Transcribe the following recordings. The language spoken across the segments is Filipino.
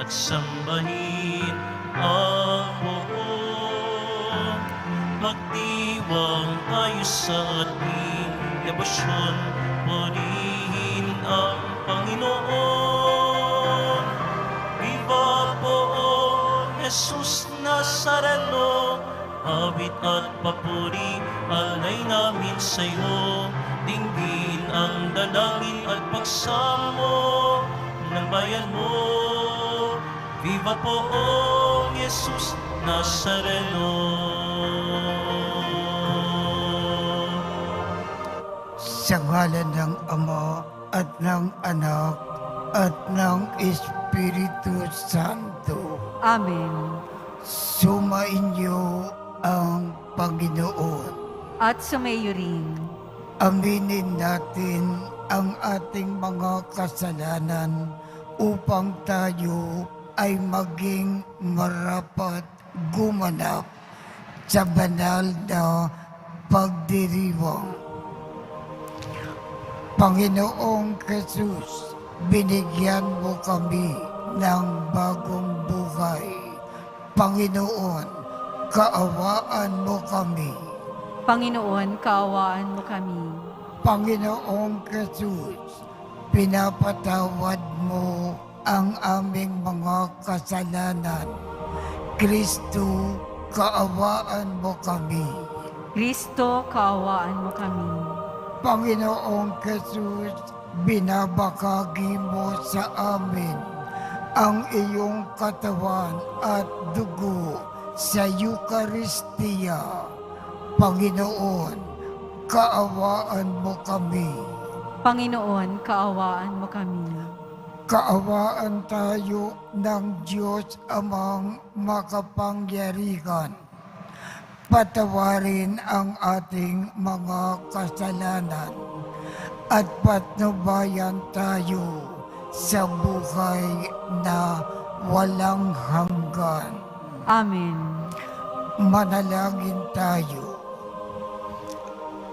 at sambahin ang buong magdiwang tayo sa ating debosyon, purihin ang Panginoon. Viva poong Jesus Nazareno, awit at papuri, alay namin sa iyo. Dinggin ang dalangin at pagsamo ng bayan mo. Viva poong Jesus Nazareno. Sa ngalan ng Ama at ng Anak at ng Espiritu Santo. Amen. Sumainyo ang Panginoon. At sumayo rin. Aminin natin ang ating mga kasalanan upang tayo ay maging marapat gumanap sa banal na pagdiriwang. Panginoong Jesus, binigyan mo kami ng bagong buhay. Panginoon, kaawaan mo kami. Panginoon, kaawaan mo kami. Panginoong Jesus, pinapatawad mo ang aming mga kasalanan. Kristo, kaawaan mo kami. Kristo, kaawaan mo kami. Panginoong Jesus, binabakagi mo sa amin ang iyong katawan at dugo sa Eucharistia. Panginoon, kaawaan mo kami. Panginoon, kaawaan mo kami. Kaawaan tayo ng Diyos Amang makapangyarihan. Patawarin ang ating mga kasalanan at patnubayan tayo sa buhay na walang hanggan. Amen. Manalangin tayo.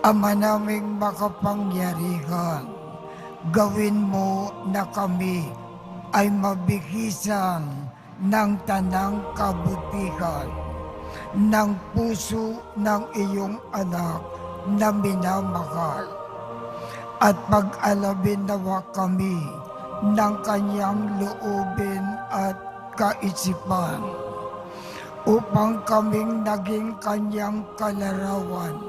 Ama naming makapangyarihan, gawin mo na kami ay mabihisan ng tanang kabutihan ng puso ng iyong anak na minamahal. At pag-alabin nawa kami ng kanyang loobin at kaisipan upang kaming naging kanyang kalarawan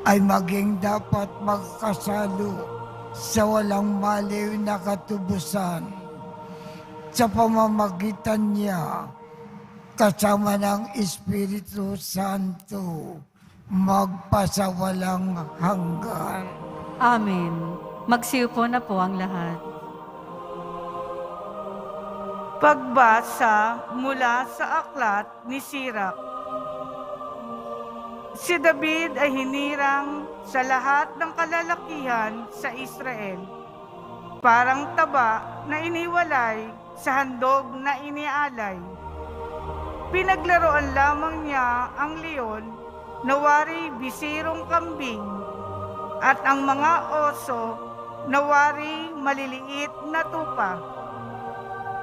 ay maging dapat magkasalo sa walang maliw na katubusan sa pamamagitan niya kasama ng Espiritu Santo magpasawalang hanggan. Amen. Magsiupo na po ang lahat. Pagbasa mula sa aklat ni Sirak. Si David ay hinirang sa lahat ng kalalakihan sa Israel, parang taba na iniwalay sa handog na inialay. Pinaglaruan lamang niya ang leon, nawari bisirong kambing, at ang mga oso, nawari maliliit na tupa.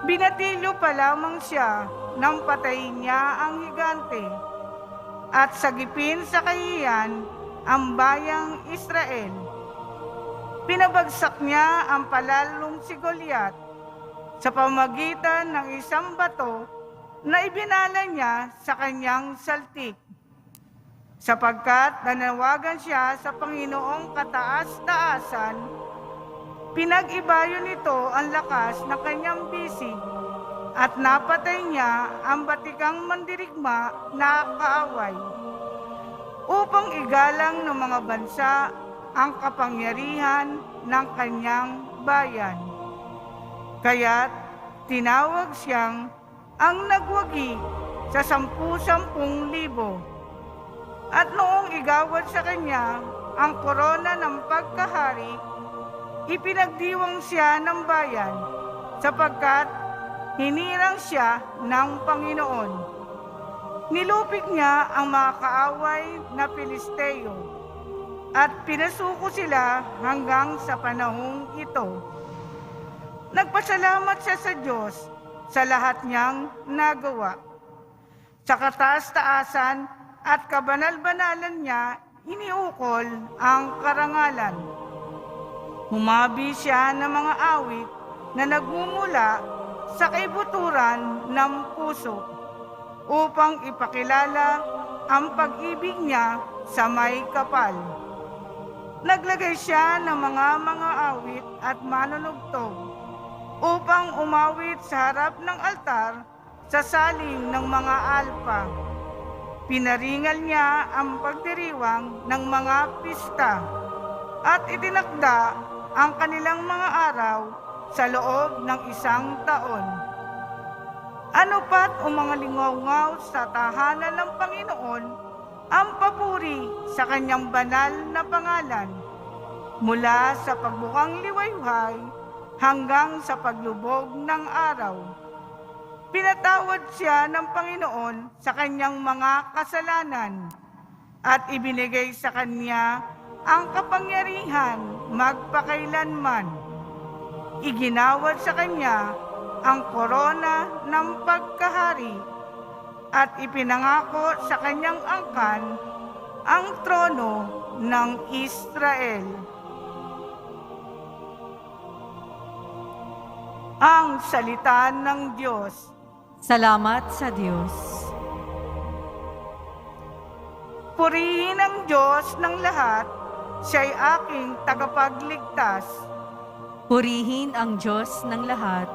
Binatilyo pa lamang siya nang patayin niya ang higante at sagipin sa kahiyan ang bayang Israel. Pinabagsak niya ang palalong si Goliat sa pamagitan ng isang bato na ibinala niya sa kanyang saltik, sapagkat nanawagan siya sa Panginoong kataas-taasan. Pinag-ibayo nito ang lakas ng kanyang bisig at napatay niya ang batikang mandirigma na kaaway, upang igalang ng mga bansa ang kapangyarihan ng kanyang bayan. Kaya't tinawag siyang ang nagwagi sa 10,000. At noong igawad sa kanya ang korona ng pagkahari, ipinagdiwang siya ng bayan sapagkat hinirang siya ng Panginoon. Nilupig niya ang mga kaaway na Pilisteo at pinasuko sila hanggang sa panahong ito. Nagpasalamat siya sa Diyos sa lahat niyang nagawa. Sa kataas-taasan at kabanal-banalan niya, iniukol ang karangalan. Humabi siya ng mga awit na nagmumula sa kaibuturan ng puso upang ipakilala ang pag-ibig niya sa may kapal. Naglagay siya ng mga awit at manunugtog upang umawit sa harap ng altar sa saling ng mga alpa. Pinaringal niya ang pagdiriwang ng mga pista at itinakda ang kanilang mga araw sa loob ng 1 taon. Ano pat o mga lingaw-ngaw sa tahanan ng Panginoon ang papuri sa kanyang banal na pangalan, mula sa pagbukang liwayway hanggang sa paglubog ng araw. Pinatawad siya ng Panginoon sa kanyang mga kasalanan at ibinigay sa kanya ang kapangyarihan magpakailanman. Iginawad sa kanya ang korona ng pagkahari at ipinangako sa kanyang angkan ang trono ng Israel. Ang salita ng Diyos. Salamat sa Diyos. Purihin ang Diyos ng lahat, siya'y aking tagapagligtas. Purihin ang Diyos ng lahat,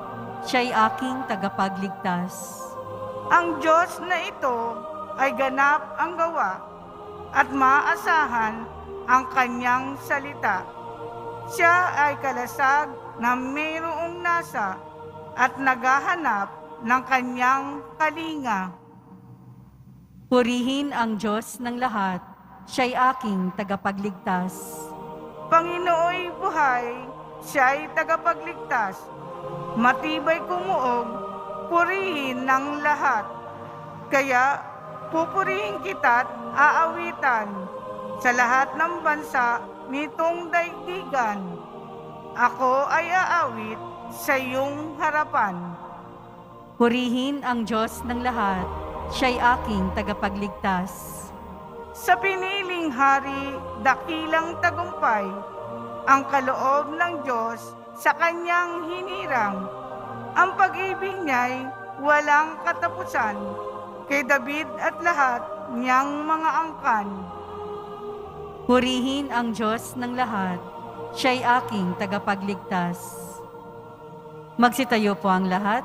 siya'y aking tagapagligtas. Ang Diyos na ito ay ganap ang gawa at maasahan ang kanyang salita. Siya ay kalasag na mayroong nasa at naghahanap ng kanyang kalinga. Purihin ang Diyos ng lahat, siya'y aking tagapagligtas. Panginooy buhay, siya'y tagapagligtas. Matibay kumuog, purihin ng lahat. Kaya pupurihin kita't aawitan sa lahat ng bansa nitong daigdigan. Ako ay aawit sa iyong harapan. Purihin ang Diyos ng lahat, siya'y aking tagapagligtas. Sa piniling hari, dakilang tagumpay, ang kaloob ng Diyos sa kanyang hinirang. Ang pag-ibig niya'y walang katapusan kay David at lahat niyang mga angkan. Purihin ang Diyos ng lahat, siya'y aking tagapagligtas. Magsitayo po ang lahat.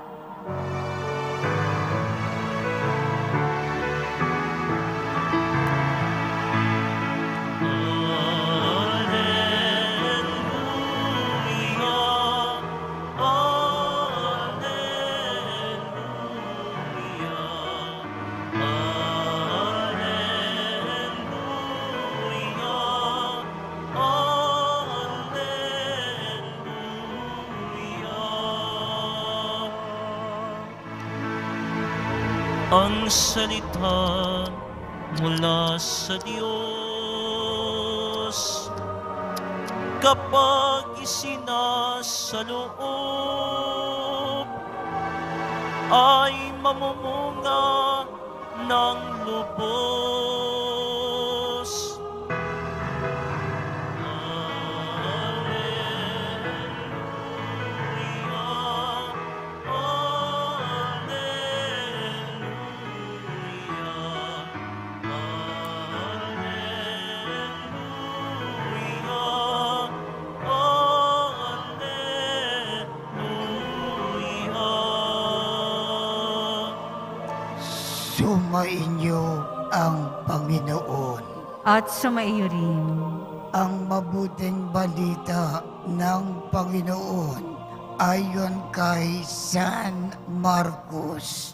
Ang salita mula sa Diyos, kapag isinasaloob, ay mamumunga ng lubos. Sumainyo ang Panginoon. At sumaiyo rin. Ang mabuting balita ng Panginoon ayon kay San Marcos.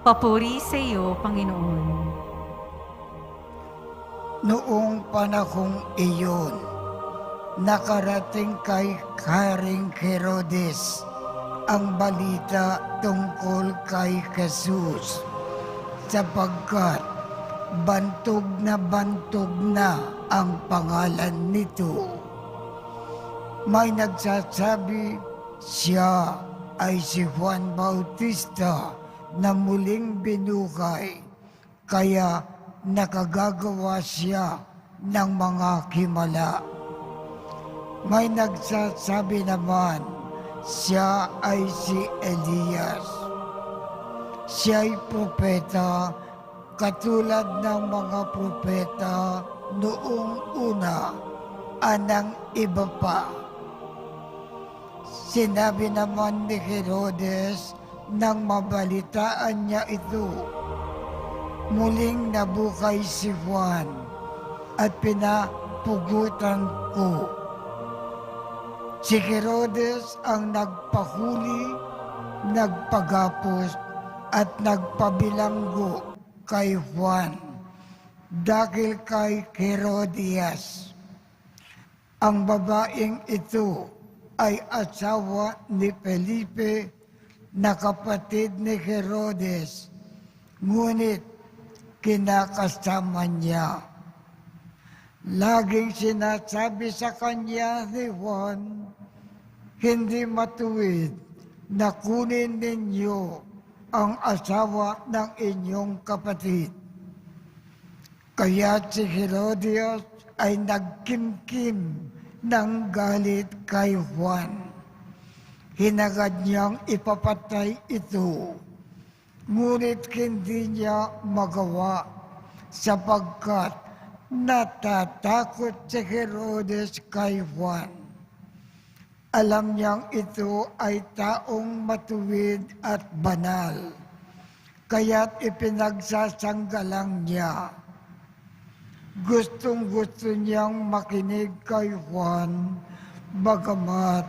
Papuri sa iyo, Panginoon. Noong panahong iyon, nakarating kay Haring Herodes ang balita tungkol kay Jesus, sapagkat bantog na ang pangalan nito. May nagsasabi siya ay si Juan Bautista na muling binukay, kaya nakagagawa siya ng mga himala. May nagsasabi naman, siya ay si Elias. Siya'y propeta, katulad ng mga propeta noong una, anang iba pa. Sinabi naman ni Herodes nang mabalitaan niya ito, muling nabukay si Juan at pinapugutan ko. Si Herodes ang nagpahuli, nagpagapos at nagpabilanggo kay Juan dahil kay Herodias. Ang babaeng ito ay asawa ni Felipe na kapatid ni Herodes, ngunit kinakasama niya. Laging sinasabi sa kanya ni Juan, hindi matuwid na kunin ninyo ang asawa ng inyong kapatid. Kaya si Herodias ay nagkimkim ng galit kay Juan. Hinagad niyang ipapatay ito, ngunit hindi niya magawa sapagkat natatakot si Herodes kay Juan. Alam niyang ito ay taong matuwid at banal, kaya't ipinagsasanggalang niya. Gustong-gusto niyang makinig kay Juan, bagamat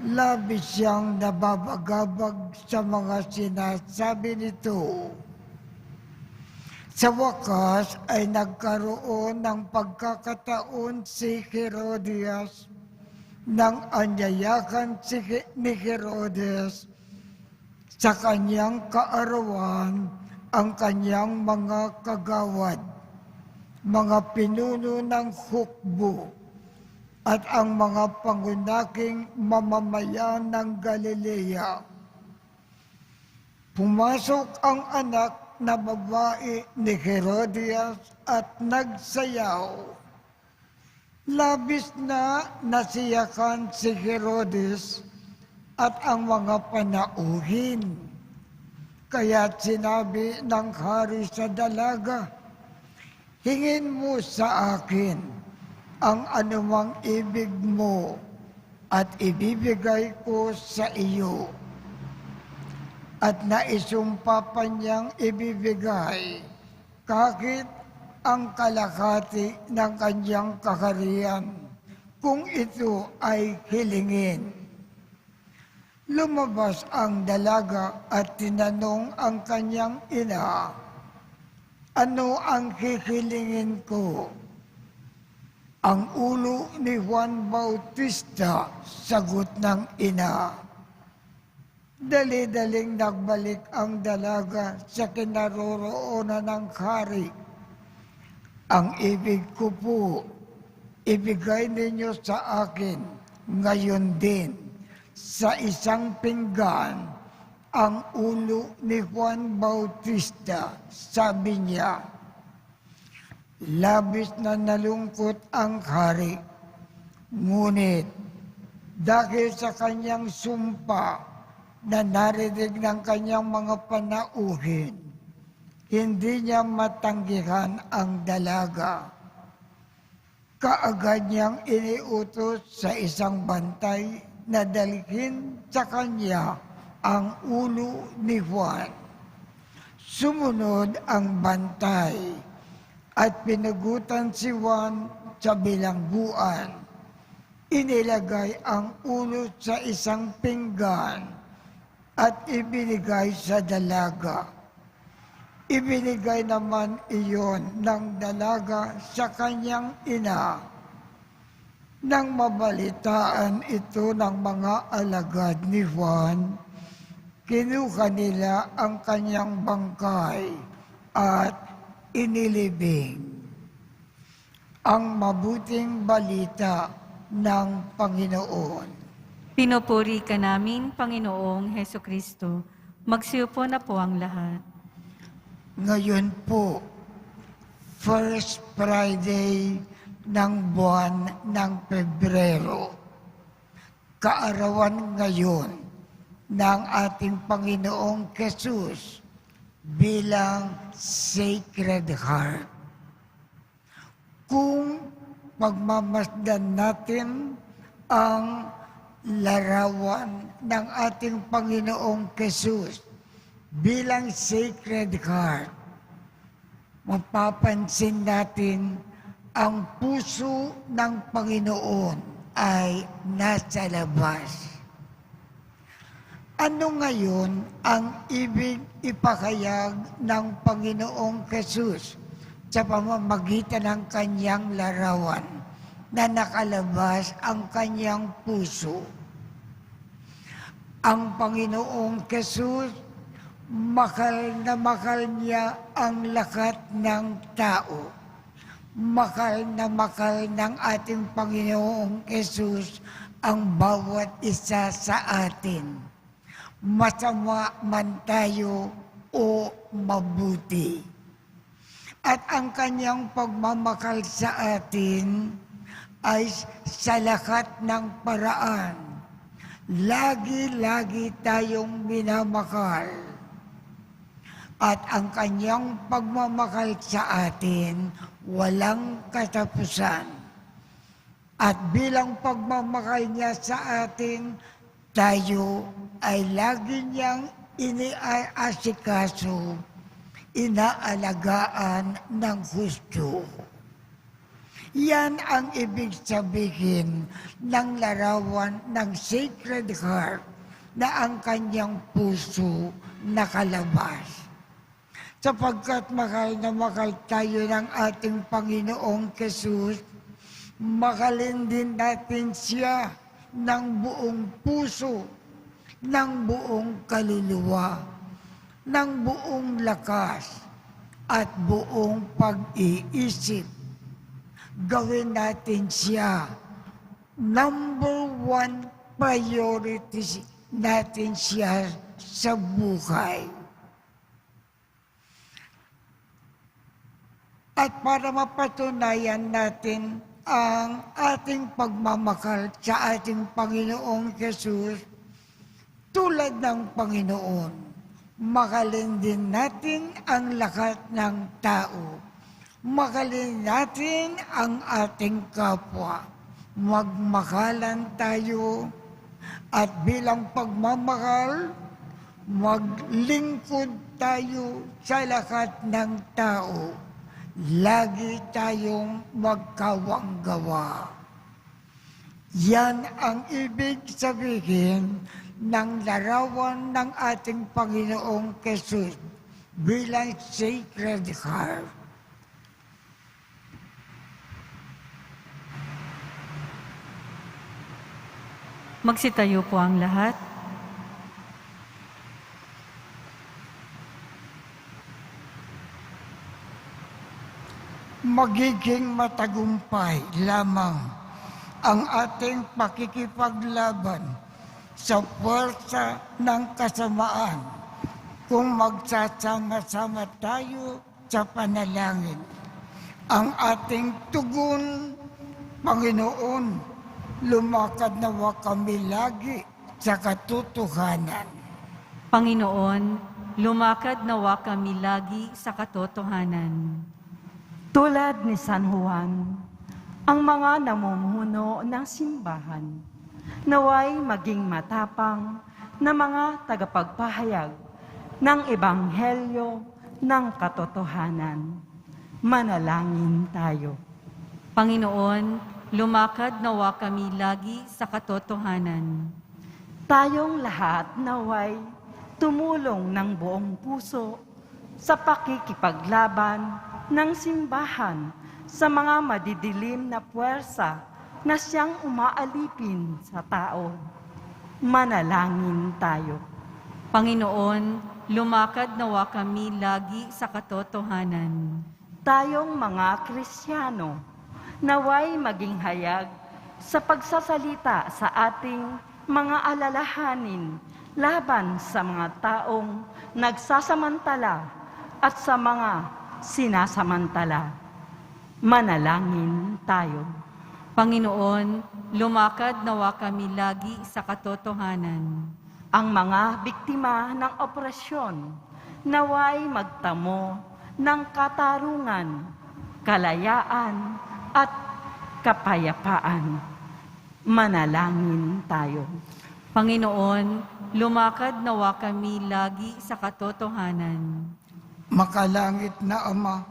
labis siyang nababagabag sa mga sinasabi nito. Sa wakas ay nagkaroon ng pagkakataon si Herodias nang anyayakan ni Herodes sa kanyang kaarawan ang kanyang mga kagawad, mga pinuno ng hukbo, at ang mga pangunaking mamamayan ng Galilea. Pumasok ang anak na babae ni Herodias at nagsayaw. Labis na nasiyakan si Herodes at ang mga panauhin. Kaya sinabi ng hari sa dalaga, hingin mo sa akin ang anumang ibig mo at ibibigay ko sa iyo. At naisumpa pa niyang ibibigay kahit ang kalahati ng kanyang kaharian kung ito ay hilingin. Lumabas ang dalaga at tinanong ang kanyang ina, ano ang hihilingin ko? Ang ulo ni Juan Bautista, sagot ng ina. Dali-daling nagbalik ang dalaga sa kinaroroonan ng hari. Ang ibig ko po, ibigay ninyo sa akin ngayon din sa isang pinggan ang ulo ni Juan Bautista, sabi niya. Labis na nalungkot ang hari, ngunit dahil sa kanyang sumpa na narinig ng kanyang mga panauhin, hindi niya matanggihan ang dalaga. Kaagad niyang iniutos sa isang bantay na dalhin sa kanya ang ulo ni Juan. Sumunod ang bantay at pinagutan si Juan sa bilangguan. Inilagay ang ulo sa isang pinggan at ibinigay sa dalaga. Ibinigay naman iyon ng dalaga sa kanyang ina. Nang mabalitaan ito ng mga alagad ni Juan, kinuha nila ang kanyang bangkay at inilibing. Ang mabuting balita ng Panginoon. Pinupuri ka namin, Panginoong Heso Kristo. Magsiupo na po ang lahat. Ngayon po, First Friday ng buwan ng Pebrero, kaarawan ngayon ng ating Panginoong Jesus bilang Sacred Heart. Kung pagmamasdan natin ang larawan ng ating Panginoong Jesus bilang Sacred Heart, mapapansin natin ang puso ng Panginoon ay nasa labas. Ano ngayon ang ibig ipakayag ng Panginoong Jesus sa pamamagitan ng kanyang larawan na nakalabas ang kanyang puso? Ang Panginoong Jesus, mahal niya ang lahat ng tao. Mahal ng ating Panginoong Jesus ang bawat isa sa atin. Masama man tayo o mabuti. At ang kanyang pagmamahal sa atin ay sa lahat ng paraan. Lagi-lagi tayong minamahal. At ang kanyang pagmamahal sa atin, walang katapusan. At bilang pagmamahal niya sa atin, tayo ay lagi niyang iniaasikaso, inaalagaan ng husto. Yan ang ibig sabihin ng larawan ng Sacred Heart na ang kanyang puso nakalabas. Sapagkat mahal na mahal tayo ng ating Panginoong Jesus, mahalin din natin siya ng buong puso, ng buong kaluluwa, ng buong lakas, at buong pag-iisip. Gawin natin siya. Number 1 priority natin siya sa buhay. At para mapatunayan natin ang ating pagmamahal sa ating Panginoong Jesus, tulad ng Panginoon, mahalin din natin ang lahat ng tao. Mahalin natin ang ating kapwa. Magmahalan tayo at bilang pagmamahal, maglingkod tayo sa lahat ng tao. Lagi tayong magkawanggawa. Yan ang ibig sabihin ng larawan ng ating Panginoong Jesus bilang Sacred Heart. Magsitayo po ang lahat. Magiging matagumpay lamang ang ating pakikipaglaban sa puwersa ng kasamaan kung magsasama-sama tayo sa panalangin. Ang ating tugon, Panginoon, lumakad nawa kami lagi sa katotohanan. Panginoon, lumakad nawa kami lagi sa katotohanan. Tulad ni San Juan, ang mga namumuno ng simbahan, naway maging matapang na mga tagapagpahayag ng ebanghelyo ng katotohanan. Manalangin tayo. Panginoon, lumakad nawa kami lagi sa katotohanan. Tayong lahat naway tumulong ng buong puso sa pakikipaglaban ng simbahan sa mga madidilim na puwersa na siyang umaalipin sa tao. Manalangin tayo. Panginoon, lumakad nawa kami lagi sa katotohanan. Tayong mga Kristiyano, naway maging hayag sa pagsasalita sa ating mga alalahanin laban sa mga taong nagsasamantala at sa mga sinasamantala. Manalangin tayo. Panginoon, lumakad nawa kami lagi sa katotohanan. Ang mga biktima ng operasyon naway magtamo ng katarungan, kalayaan at kapayapaan. Manalangin tayo. Panginoon, lumakad nawa kami lagi sa katotohanan. Makalangit na Ama,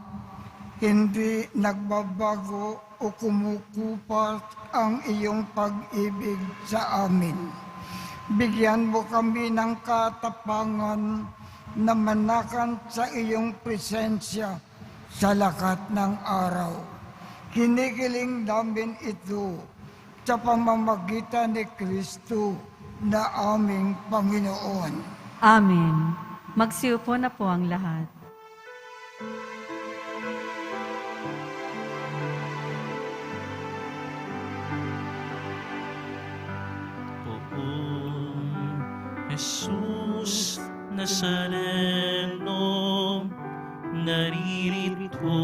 hindi nagbabago o kumukupas ang iyong pag-ibig sa amin. Bigyan mo kami ng katapangan na manakan sa iyong presensya sa lakat ng araw. Kinikiling namin ito sa pamamagitan ni Kristo na aming Panginoon. Amen. Magsiupo na po ang lahat. Poong Jesus Nazareno, naririto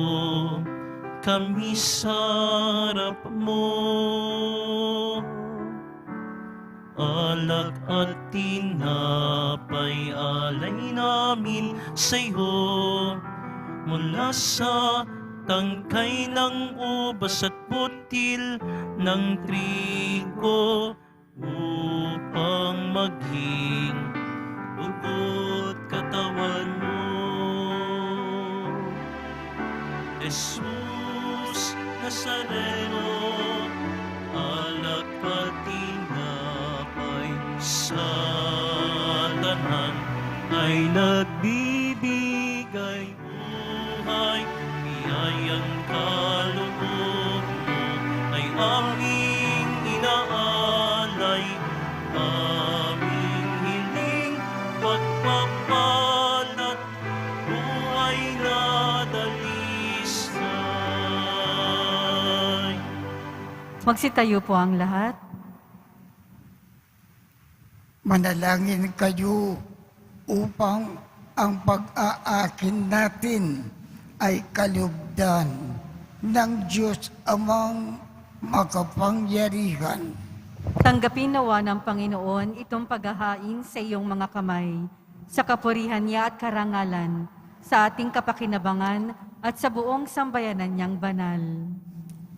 kami sa harap mo. Alak at tinapay alay namin sa'yo, mula sa tangkay ng ubas at butil ng trigo, upang maging dugo't katawan mo. Jesus Nazareno, alak at tinapay sa tanan ay nagbibigay buhay, biyayang kaloob mo ay aming inaalay, aming hiling pagpapalat, buhay na dalisay. Magsitayo po ang lahat. Manalangin kayo upang ang pag-aakin natin ay kalugdan ng Diyos Amang makapangyarihan. Tanggapin nawa ng Panginoon itong paghahain sa iyong mga kamay, sa kapurihan niya at karangalan, sa ating kapakinabangan at sa buong sambayanan niyang banal.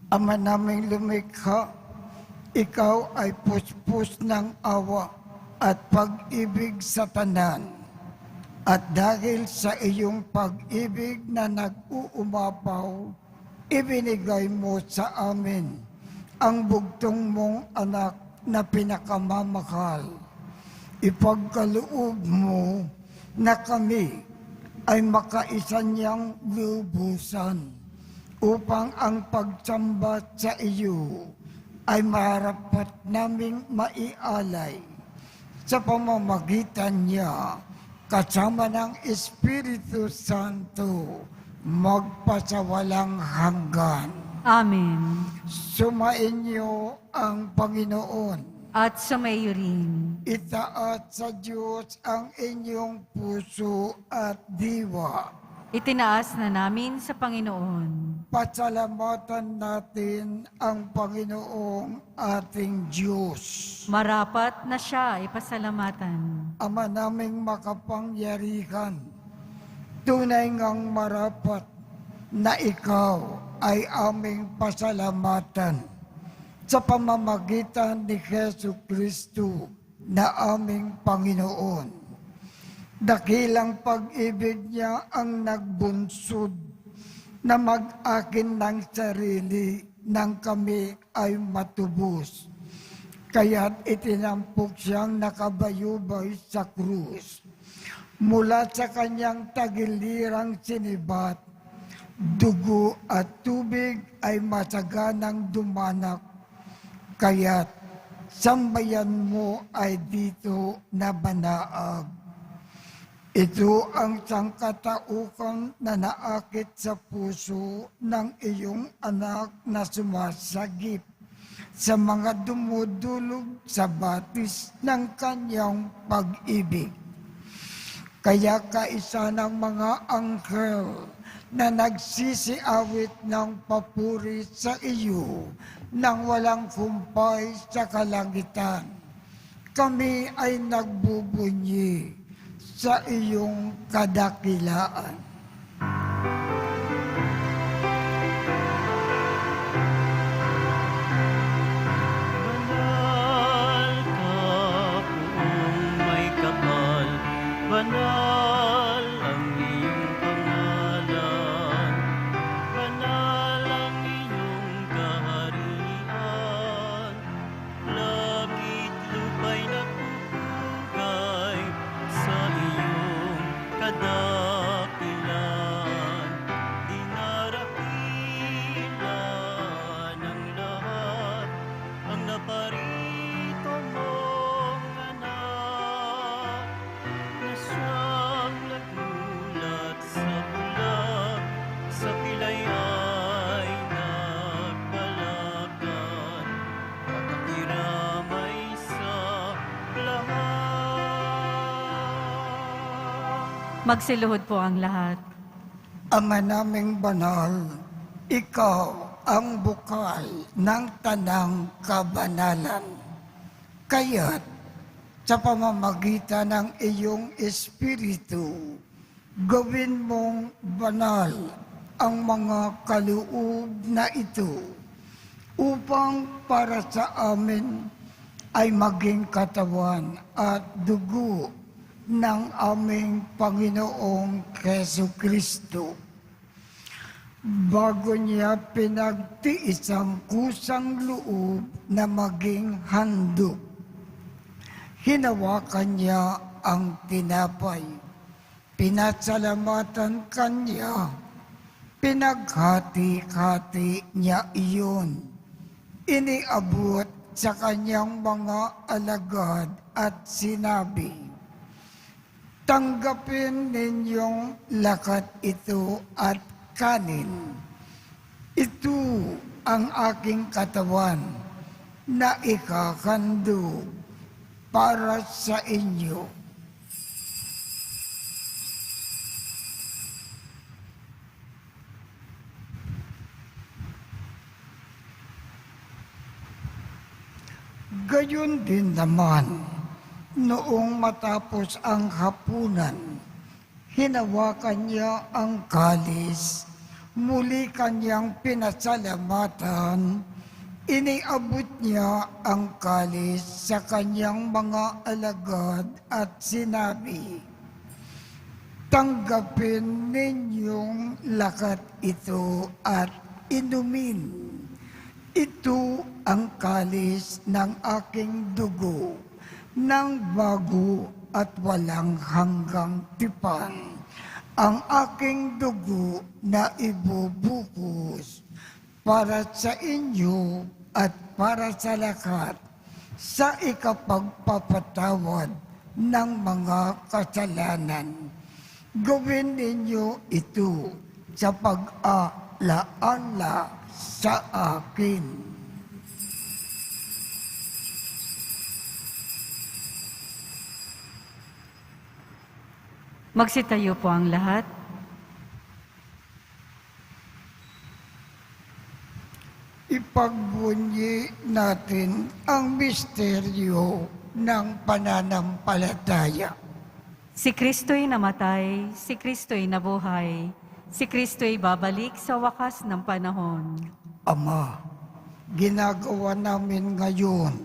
Ama naming lumikha, ikaw ay puspos ng awa at pag-ibig sa tanan. At dahil sa iyong pag-ibig na nag-uumapaw, ibinigay mo sa amin ang bugtong mong anak na pinakamamahal. Ipagkaloob mo na kami ay makaisa niyang lubusan upang ang pagsamba sa iyo ay marapat naming maialay sa pamamagitan niya kasama ng Espiritu Santo magpasawalang hanggan. Amen. Sumainyo ang Panginoon. At sumayo rin. Itaat sa Diyos ang inyong puso at diwa. Itinaas na namin sa Panginoon. Pasalamatan natin ang Panginoong ating Diyos. Marapat na siya ay pasalamatan. Ama naming makapangyarihan, tunay ngang marapat na ikaw ay aming pasalamatan sa pamamagitan ni Jesu Kristo na aming Panginoon. Dakilang pag-ibig niya ang nagbunsod na mag-akin ng sarili nang kami ay matubos. Kaya't itinampok siyang nakabayubay sa krus. Mula sa kanyang tagilirang sinibat, dugo at tubig ay masaganang dumanak. Kaya't sambayan mo ay dito na banaag. Ito ang sangkataukan na naakit sa puso ng iyong anak na sumasagip sa mga dumudulog sa batis ng kanyang pag-ibig. Kaya kaisa ng mga anghel na nagsisiawit ng papuri sa iyo nang walang kumpay sa kalangitan, kami ay nagbubunyi sa iyong kadakilaan. Banal ka, Poong may kapal, banal ang iyong pangalan, banal ang iyong kaharian, langit lupa'y nagpupugay sa iyong kadakilan, dinarakilan ng lahat ang naparito mong anak, na siyang nagulat sa bulag, sa pilay ay nagpalagan, at nakiramay sa lahat. Magsiluhod po ang lahat. Ama naming banal, ikaw ang bukal ng tanang kabanalan. Kaya't sa pamamagitan ng iyong Espiritu, gawin mong banal ang mga kaloob na ito upang para sa amin ay maging katawan at dugo ng aming Panginoong Jesucristo. Bago niya pinagtiis ang kusang loob na maging handog, hinawakan niya ang tinapay, pinasalamatan kanya, pinaghati-hati niya iyon, iniabot sa kanyang mga alagad at sinabi, "Tanggapin ninyong lakat ito at kanin. Ito ang aking katawan na ikakandog para sa inyo." Gayon din naman, noong matapos ang hapunan, hinawakan niya ang kalis, muli kanyang pinasalamatan, iniabot niya ang kalis sa kanyang mga alagad at sinabi, "Tanggapin ninyong lakat ito at inumin. Ito ang kalis ng aking dugo, ng bago at walang hanggang tipan, ang aking dugo na ibubuhos para sa inyo at para sa lahat sa ikapagpapatawad ng mga kasalanan. Gawin ninyo ito sa pag-alaala sa akin." Magsitayo po ang lahat. Ipagbunyi natin ang misteryo ng pananampalataya. Si Kristo'y namatay, si Kristo'y nabuhay, si Kristo'y babalik sa wakas ng panahon. Ama, ginagawa namin ngayon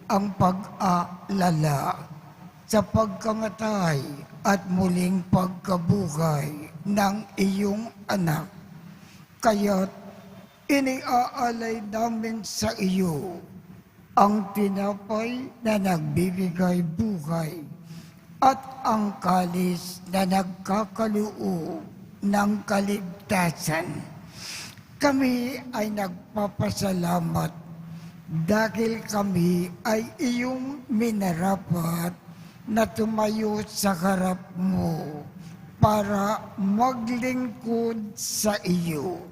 ang pag-aalala sa pagkamatay at muling pagkabuhay ng iyong anak. Kaya't iniaalay namin sa iyo ang tinapay na nagbibigay buhay at ang kalis na nagkakaloob ng kaligtasan. Kami ay nagpapasalamat dahil kami ay iyong minarapat na tumayo sa harap mo para maglingkod sa iyo.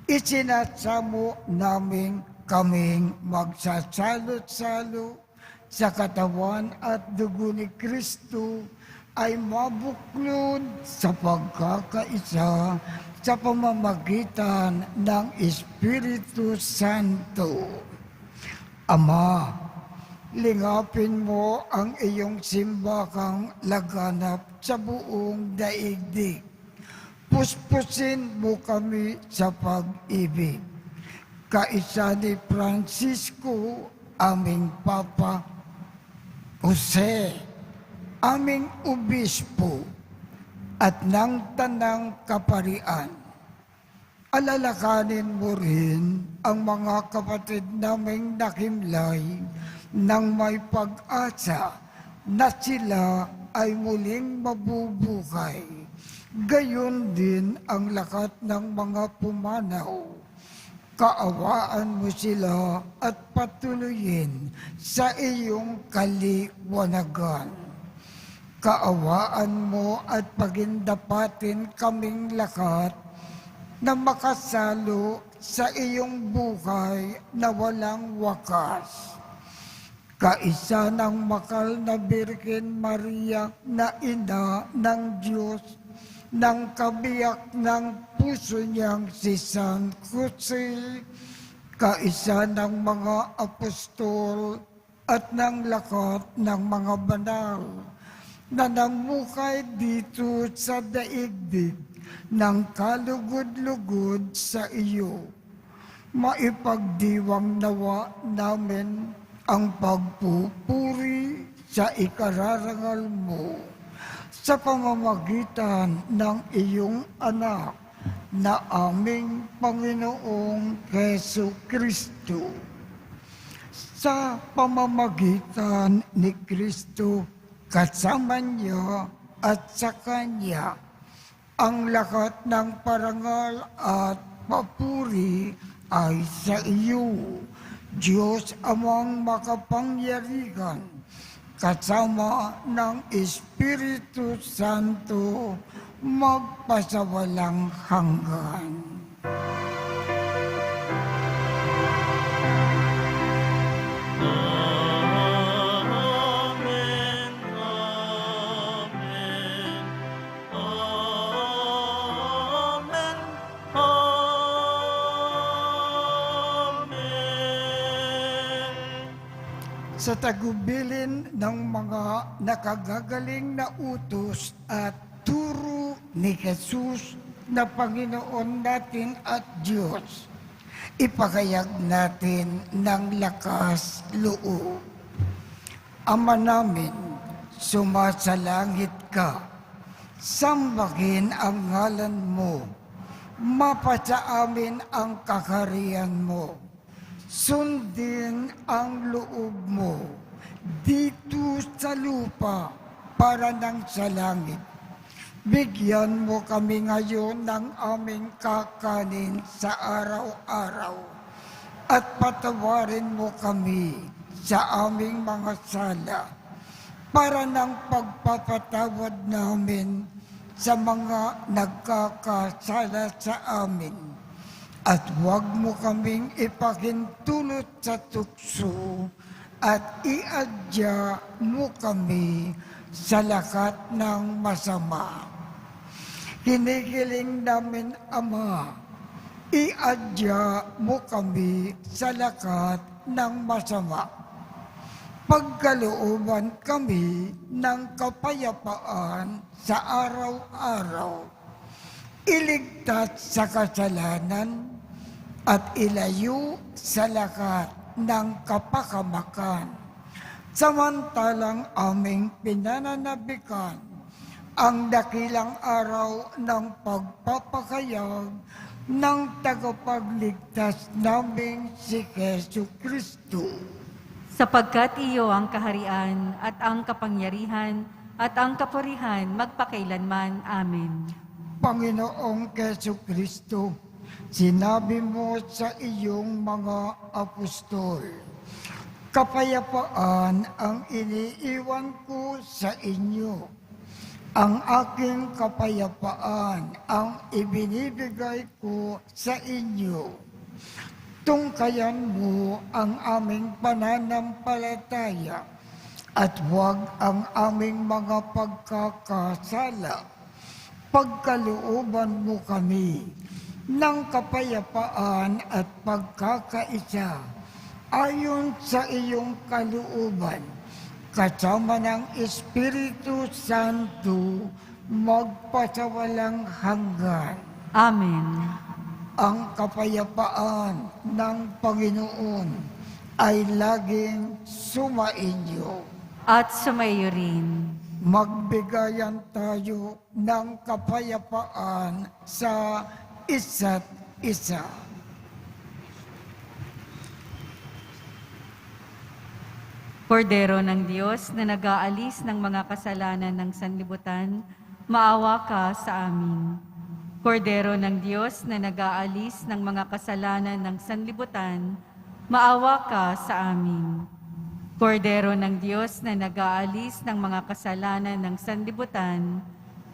Isinasamo naming kaming magsasalo-salo sa katawan at dugo ni Kristo ay mabuklod sa pagkakaisa sa pamamagitan ng Espiritu Santo. Ama, lingapin mo ang iyong simbakang laganap sa buong daigdig. Puspusin mo kami sa pag-ibig. Kaisa ni Francisco, aming Papa, Jose, aming Obispo, at ng Tanang Kaparian. Alalakanin mo rin ang mga kapatid naming nakimlay nang may pag-asa na sila ay muling mabubuhay. Gayon din ang lakat ng mga pumanaw. Kaawaan mo sila at patuloyin sa iyong kaliwanagan. Kaawaan mo at pagindapatin kaming lakat na makasalo sa iyong buhay na walang wakas. Kaisa ng makal na Birhen Maria na ina ng Diyos, ng kabiyak ng puso niyang si San Jose, kaisa ng mga apostol at ng lakat ng mga banal na namukay dito sa daigdig ng kalugod-lugod sa iyo. Maipagdiwang nawa namin ang pagpupuri sa ikararangal mo sa pamamagitan ng iyong anak na aming Panginoong Hesu Kristo. Sa pamamagitan ni Kristo, kasama niya at sa Kanya, ang lahat ng parangal at papuri ay sa iyo, Diyos Amang makapangyarihan, kasama ng Espiritu Santo, magpasawalang hanggan. Amen, amen, amen, amen. Sa tagubilin ng mga nakagagaling na utos at turo ni Jesus na Panginoon natin at Diyos, ipagayag natin ng lakas loob. Ama namin, sumasalangit ka, sambahin ang ngalan mo, mapasa amin ang kaharian mo, sundin ang loob mo, dito sa lupa para nang sa langit. Bigyan mo kami ngayon ng aming kakanin sa araw-araw at patawarin mo kami sa aming mga sala para ng pagpapatawad namin sa mga nagkakasala sa amin. At huwag mo kaming ipahintulot sa tukso at iadya mo kami sa lahat ng masama. Hinihiling namin, Ama, iadya mo kami sa lahat ng masama. Pagkalooban kami ng kapayapaan sa araw-araw. Iligtas sa kasalanan at ilayo sa lahat ng kapakamakan. Samantalang aming pinananabikan ang dakilang araw ng pagpapakayag ng tagapagligtas naming si Jesu Kristo. Sapagkat iyo ang kaharian at ang kapangyarihan at ang kapurihan magpakailanman. Amen. Panginoong Jesu Kristo, sinabi mo sa iyong mga apostol, kapayapaan ang iniiwan ko sa inyo. Ang aking kapayapaan ang ibinibigay ko sa inyo. Tungkayan mo ang aming pananampalataya at huwag ang aming mga pagkakasala. Pagkalooban mo kami ng kapayapaan at pagkakaisa ayon sa iyong kalooban, kasama ng Espiritu Santo, magpasawalang hanggan. Amen. Ang kapayapaan ng Panginoon ay laging sumainyo. At sumayo rin. Magbigayan tayo ng kapayapaan sa isa't isa. Kordero ng Diyos na nag-aalis ng mga kasalanan ng sanlibutan, maawa ka sa amin. Kordero ng Diyos na nag-aalis ng mga kasalanan ng sanlibutan, maawa ka sa amin. Kordero ng Diyos na nag-aalis ng mga kasalanan ng sanlibutan,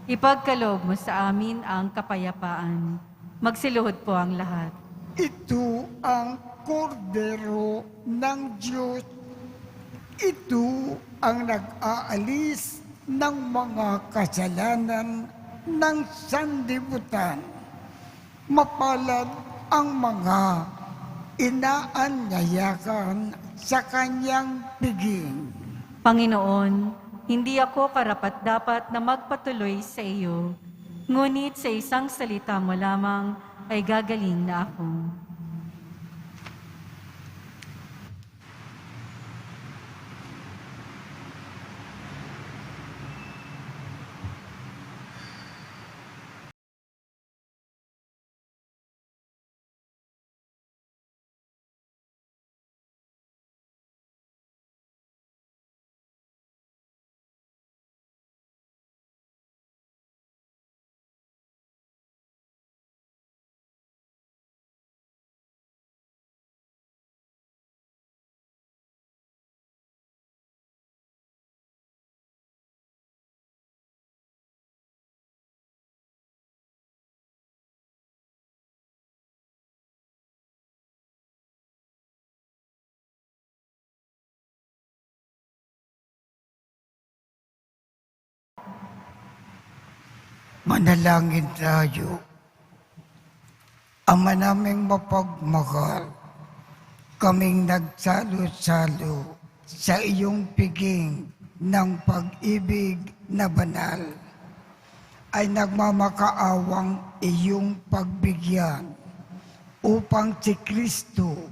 ipagkaloob mo sa amin ang kapayapaan. Magsiluhod po ang lahat. Ito ang kordero ng Diyos. Ito ang nag-aalis ng mga kasalanan ng sanlibutan. Mapalad ang mga inaanyayakan sa kanyang piging. Panginoon, hindi ako karapat-dapat na magpatuloy sa iyo, ngunit sa isang salita mo lamang ay gagaling na ako. Manalangin tayo. Ama naming mapagmahal, kaming nagsalo-salo sa iyong piging ng pag-ibig na banal, ay nagmamakaawang iyong pagbigyan upang si Kristo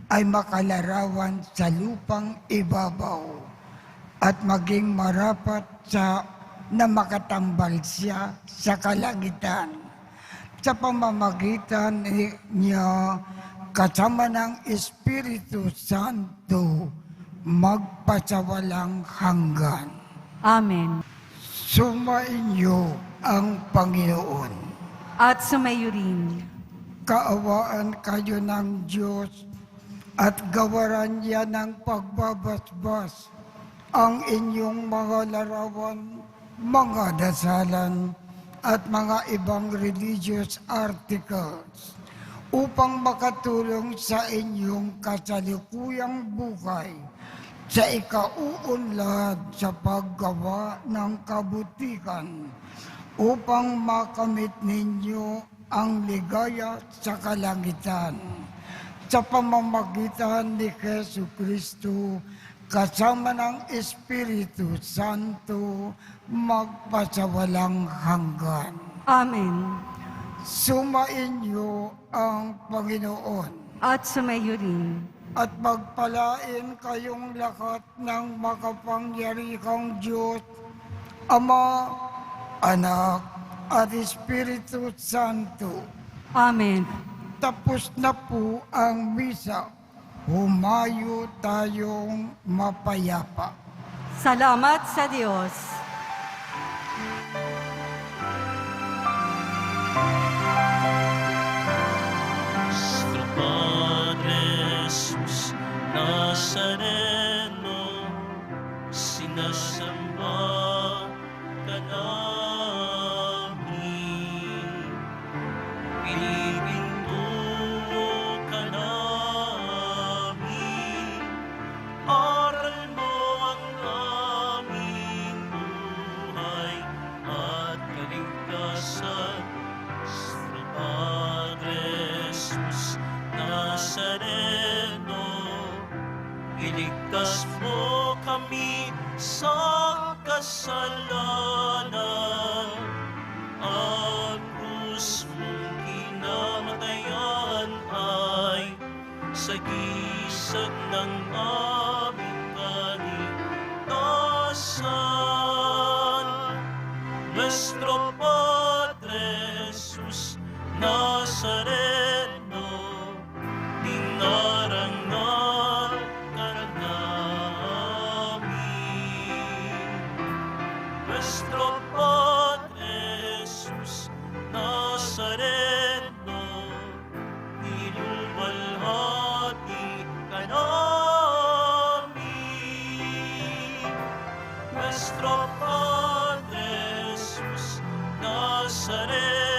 ay makalarawan sa lupang ibabaw at maging marapat na makatambal siya sa kalangitan. Sa pamamagitan niya, kasama ng Espiritu Santo, magpasawalang hanggan. Amen. Sumainyo ang Panginoon. At sumayo rin. Kaawaan kayo ng Diyos at gawaran niya ng pagbabasbas ang inyong mga larawan, mga dasalan at mga ibang religious articles upang makatulong sa inyong kasalukuyang buhay sa ikauunlad sa paggawa ng kabutihan upang makamit ninyo ang ligaya sa kalangitan sa pamamagitan ni Jesucristo kasama ng Espiritu Santo, magpasawalang hanggan. Amen. Sumainyo ang Panginoon At sumayo rin. at magpalain kayong lahat ng makapangyarihang Diyos, Ama, Anak, at Espiritu Santo. Amen. Tapos na po ang misa. Humayo tayong mapayapa. Salamat sa Diyos. Nuestro Padre Jesús Nazareno, sinasamba ka namin, pinipinto ka namin. kaligtasan. Nuestro Padre Jesus Nazareno, iligtas mo kami sa kasalanan. Ang krus mong kinamatayan ay sagisag ng aming kaligtasan. Nuestro Padre Jesus Nazareno, dinarangal ka namin. Nuestro Padre Jesus Nazareno, niluwalhati ka namin. Nuestro Padre Jesus Nazareno,